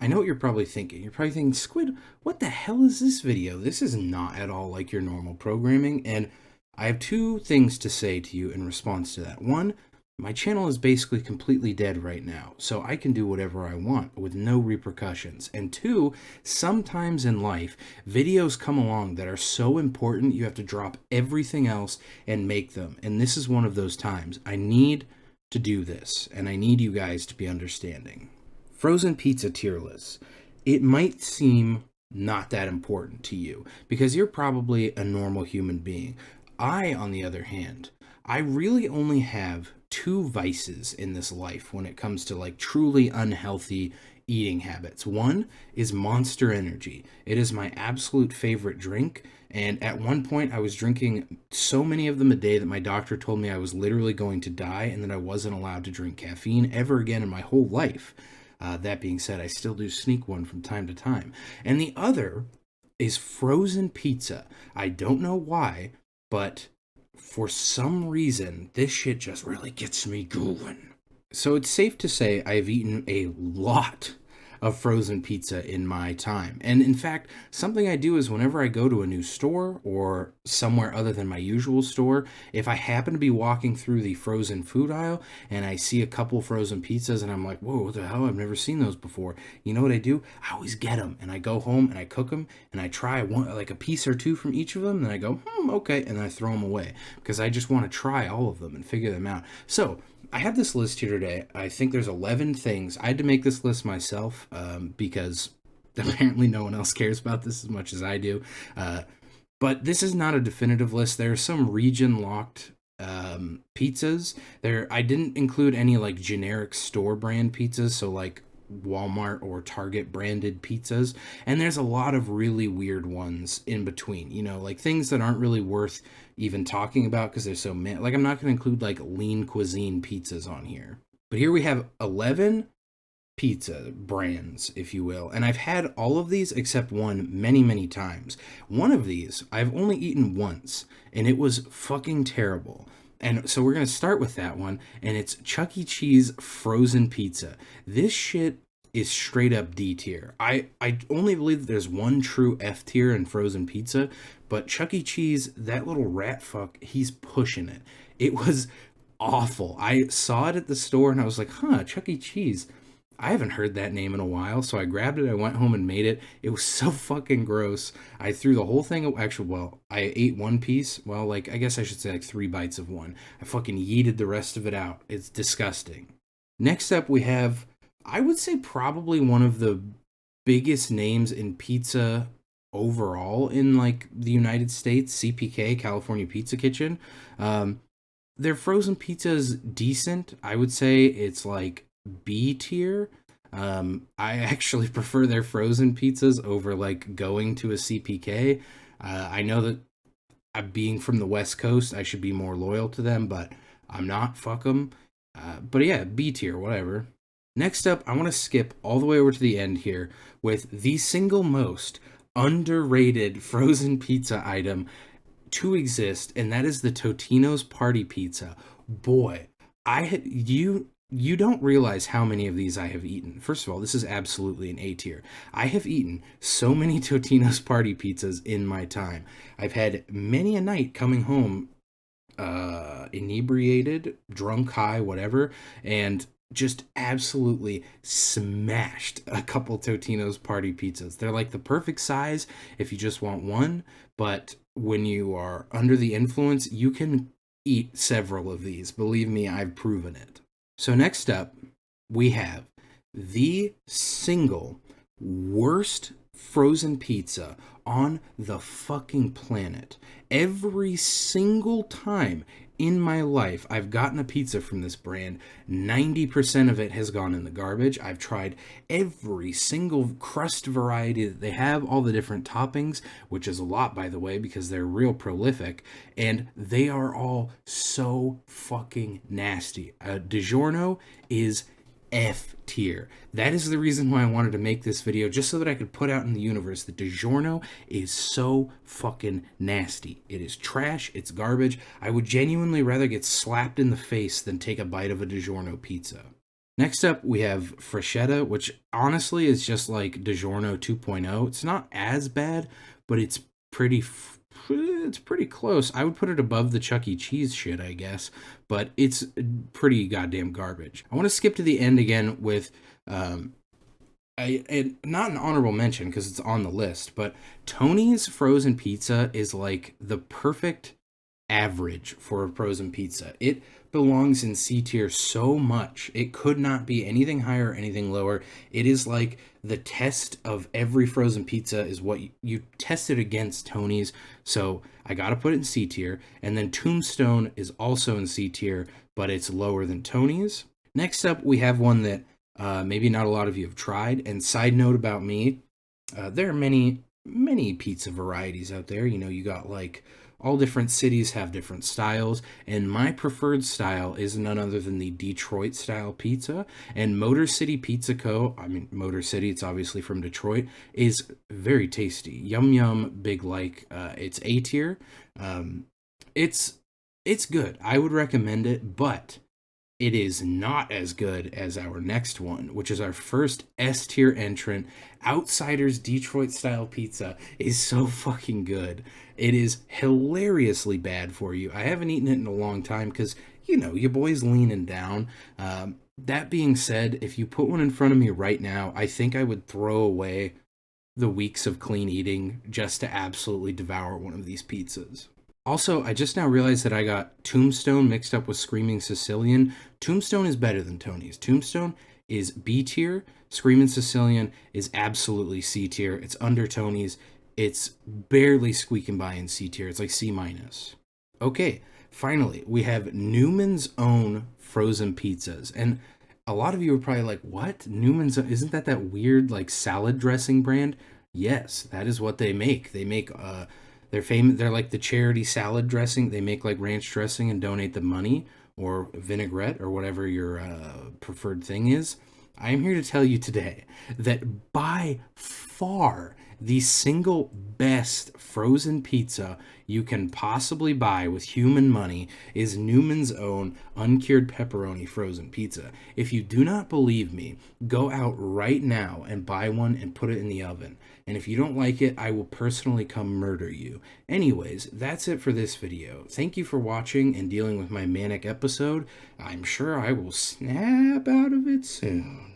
I know what you're probably thinking. You're probably thinking, Squid, what the hell is this video? This is not at all like your normal programming. And I have two things to say to you in response to that. One, my channel is basically completely dead right now, so I can do whatever I want with no repercussions. And two, sometimes in life, videos come along that are so important you have to drop everything else and make them. And this is one of those times. I need to do this, and I need you guys to be understanding. Frozen pizza tier lists. It might seem not that important to you because you're probably a normal human being. I, on the other hand, I really only have two vices in this life when it comes to like truly unhealthy eating habits. One is Monster Energy. It is my absolute favorite drink. And at one point, I was drinking so many of them a day that my doctor told me I was literally going to die and that I wasn't allowed to drink caffeine ever again in my whole life. That being said, I still do sneak one from time to time. And the other is frozen pizza. I don't know why, but for some reason, this shit just really gets me going. So it's safe to say I've eaten a lot of frozen pizza in my time. And in fact, something I do is whenever I go to a new store or somewhere other than my usual store, if I happen to be walking through the frozen food aisle and I see a couple frozen pizzas and I'm like, whoa, what the hell? I've never seen those before. You know what I do? I always get them and I go home and I cook them and I try one, like a piece or two from each of them. And I go, okay. And I throw them away because I just want to try all of them and figure them out. So I have this list here today. I think there's 11 things. I had to make this list myself because apparently no one else cares about this as much as I do. But this is not a definitive list. There are some region-locked pizzas. I didn't include any like generic store brand pizzas, so like Walmart or Target branded pizzas. And there's a lot of really weird ones in between, you know, like things that aren't really worth even talking about because they're so like I'm not going to include like lean cuisine pizzas on here. But here we have 11 pizza brands, if you will. And I've had all of these except one many, many times. One of these I've only eaten once and it was fucking terrible. And so we're going to start with that one, and it's Chuck E. Cheese frozen pizza. This shit is straight up D tier. I only believe that there's one true F tier in frozen pizza, but Chuck E. Cheese, that little rat fuck, he's pushing it. It was awful. I saw it at the store and I was like, Chuck E. Cheese. I haven't heard that name in a while, so I grabbed it, I went home and made it. It was so fucking gross. I threw the whole thing, actually, well, I ate one piece. Well, like, I guess I should say like 3 bites of one. I fucking yeeted the rest of it out. It's disgusting. Next up, we have, I would say probably one of the biggest names in pizza overall in like the United States, CPK, California Pizza Kitchen. Their frozen pizza is decent. I would say it's like B tier. I actually prefer their frozen pizzas over like going to a CPK. I know that being from the West Coast, I should be more loyal to them, but I'm not. Fuck them. But yeah, B tier, whatever. Next up, I want to skip all the way over to the end here with the single most underrated frozen pizza item to exist, and that is the Totino's Party Pizza. Boy, you don't realize how many of these I have eaten. First of all, this is absolutely an A tier. I have eaten so many Totino's Party Pizzas in my time. I've had many a night coming home inebriated, drunk, high, whatever, and just absolutely smashed a couple Totino's Party Pizzas. They're like the perfect size if you just want one, but when you are under the influence, you can eat several of these. Believe me, I've proven it. So next up, we have the single worst frozen pizza on the fucking planet. Every single time in my life I've gotten a pizza from this brand, 90% of it has gone in the garbage. I've tried every single crust variety that they have, all the different toppings, which is a lot, by the way, because they're real prolific, and they are all so fucking nasty. Digiorno is F tier. That is the reason why I wanted to make this video, just so that I could put out in the universe that Digiorno is so fucking nasty. It is trash, it's garbage. I would genuinely rather get slapped in the face than take a bite of a Digiorno pizza. Next up, we have Freshetta, which honestly is just like Digiorno 2.0. It's not as bad, but it's pretty close. I would put it above the Chuck E. Cheese shit, I guess, but it's pretty goddamn garbage. I want to skip to the end again with not an honorable mention because it's on the list, but Tony's frozen pizza is like the perfect average for a frozen pizza. It belongs in C tier so much. It could not be anything higher or anything lower. It is like the test of every frozen pizza is what you test it against Tony's. So I got to put it in C tier. And then Tombstone is also in C tier, but it's lower than Tony's. Next up, we have one that maybe not a lot of you have tried. And side note about me, there are many pizza varieties out there. You know, you got like all different cities have different styles, and my preferred style is none other than the Detroit style pizza. And Motor City Pizza Co., I mean Motor City, it's obviously from Detroit, is very tasty. Yum yum, big like. It's A tier. It's good. I would recommend it, but it is not as good as our next one, which is our first S tier entrant. Outsiders Detroit style pizza is so fucking good. It is hilariously bad for you. I haven't eaten it in a long time because, you know, your boy's leaning down. That being said, if you put one in front of me right now, I think I would throw away the weeks of clean eating just to absolutely devour one of these pizzas. Also, I just now realized that I got Tombstone mixed up with Screaming Sicilian. Tombstone is better than Tony's. Tombstone is B tier. Screaming Sicilian is absolutely C tier. It's under Tony's. It's barely squeaking by in C tier. It's like C minus. Okay, finally, we have Newman's own frozen pizzas. And a lot of you are probably like, what? Newman's, isn't that weird like salad dressing brand? Yes, that is what they make. They make they're famous. They're like the charity salad dressing. They make like ranch dressing and donate the money or vinaigrette or whatever your preferred thing is. I am here to tell you today that by far the single best frozen pizza you can possibly buy with human money is Newman's own uncured pepperoni frozen pizza. If you do not believe me, go out right now and buy one and put it in the oven. And if you don't like it, I will personally come murder you. Anyways, that's it for this video. Thank you for watching and dealing with my manic episode. I'm sure I will snap out of it soon.